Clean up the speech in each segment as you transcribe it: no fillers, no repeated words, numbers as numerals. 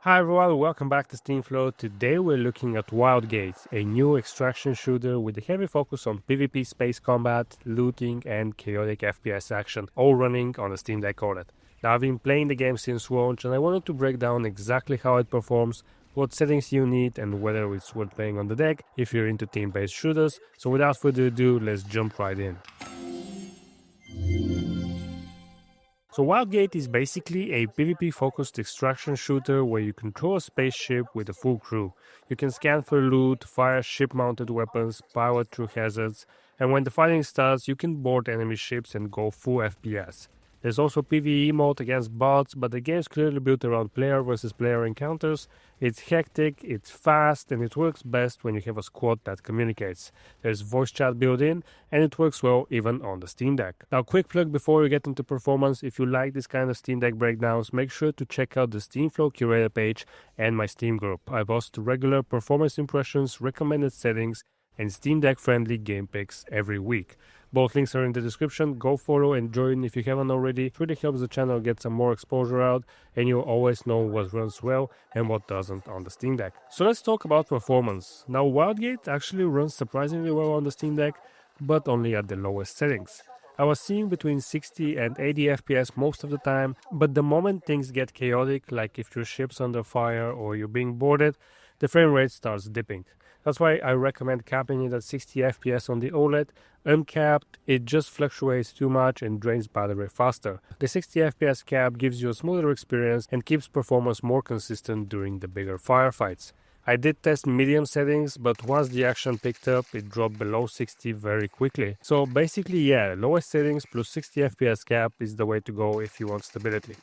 Hi everyone, welcome back to SteamFlow. Today we're looking at Wildgate, a new extraction shooter with a heavy focus on PvP space combat, looting and chaotic FPS action, all running on a Steam Deck OLED. Now I've been playing the game since launch and I wanted to break down exactly how it performs, what settings you need and whether it's worth playing on the deck if you're into team-based shooters. So without further ado, let's jump right in. So Wildgate is basically a PvP-focused extraction shooter where you control a spaceship with a full crew. You can scan for loot, fire ship-mounted weapons, power through hazards, and when the fighting starts, you can board enemy ships and go full FPS. There's also PvE mode against bots, but the game is clearly built around player versus player encounters. It's hectic, it's fast, and it works best when you have a squad that communicates. There's voice chat built in, and it works well even on the Steam Deck. Now, quick plug before we get into performance: if you like this kind of Steam Deck breakdowns, make sure to check out the SteamFlow curator page and my Steam group. I post regular performance impressions, recommended settings, and Steam Deck friendly game picks every week. Both links are in the description. Go follow and join if you haven't already. It really helps the channel get some more exposure out, and you'll always know what runs well and what doesn't on the Steam Deck. So let's talk about performance. Now, Wildgate actually runs surprisingly well on the Steam Deck, but only at the lowest settings. I was seeing between 60 and 80 FPS most of the time, but the moment things get chaotic, like if your ship's under fire or you're being boarded, the frame rate starts dipping. That's why I recommend capping it at 60 FPS on the OLED. Uncapped, it just fluctuates too much and drains battery faster. The 60 FPS cap gives you a smoother experience and keeps performance more consistent during the bigger firefights. I did test medium settings, but once the action picked up, it dropped below 60 very quickly. So basically, yeah, lowest settings plus 60 FPS cap is the way to go if you want stability.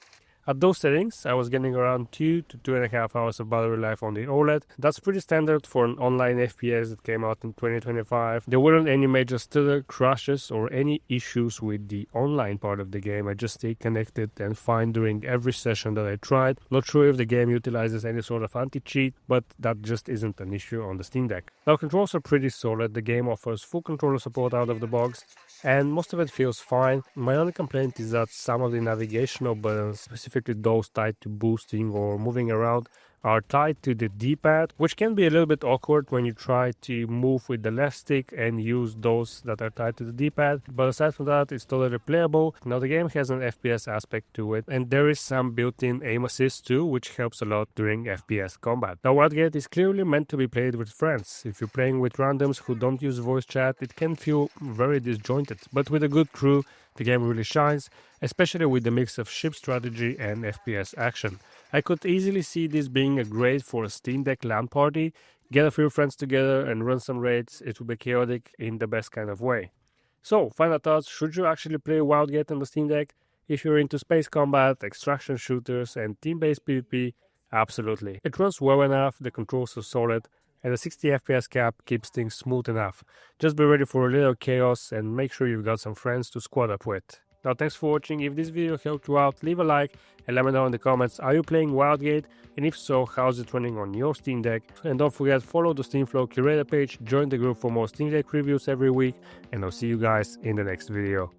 At those settings, I was getting around 2 to 2.5 hours of battery life on the OLED. That's pretty standard for an online FPS that came out in 2025. There weren't any major stutter, crashes, or any issues with the online part of the game. I just stayed connected and fine during every session that I tried. Not sure if the game utilizes any sort of anti-cheat, but that just isn't an issue on the Steam Deck. Now, controls are pretty solid. The game offers full controller support out of the box, and most of it feels fine. My only complaint is that some of the navigational buttons, specifically those tied to boosting or moving around, are tied to the D-pad, which can be a little bit awkward when you try to move with the left stick and use those that are tied to the D-pad. But aside from that, it's totally playable. Now the game has an FPS aspect to it, and there is some built-in aim assist too, which helps a lot during FPS combat. Now Wildgate is clearly meant to be played with friends. If you're playing with randoms who don't use voice chat, it can feel very disjointed, but with a good crew, the game really shines, especially with the mix of ship strategy and FPS action. I could easily see this being a great for a Steam Deck LAN party. Get a few friends together and run some raids. It will be chaotic in the best kind of way. So, final thoughts: should you actually play Wildgate on the Steam Deck? If you're into space combat, extraction shooters, and team-based PvP, absolutely. It runs well enough, the controls are solid, and the 60 FPS cap keeps things smooth enough. Just be ready for a little chaos and make sure you've got some friends to squad up with. Now, thanks for watching. If this video helped you out, leave a like and let me know in the comments, are you playing Wildgate? And if so, how's it running on your Steam Deck? And don't forget, follow the SteamFlow curator page, join the group for more Steam Deck reviews every week, and I'll see you guys in the next video.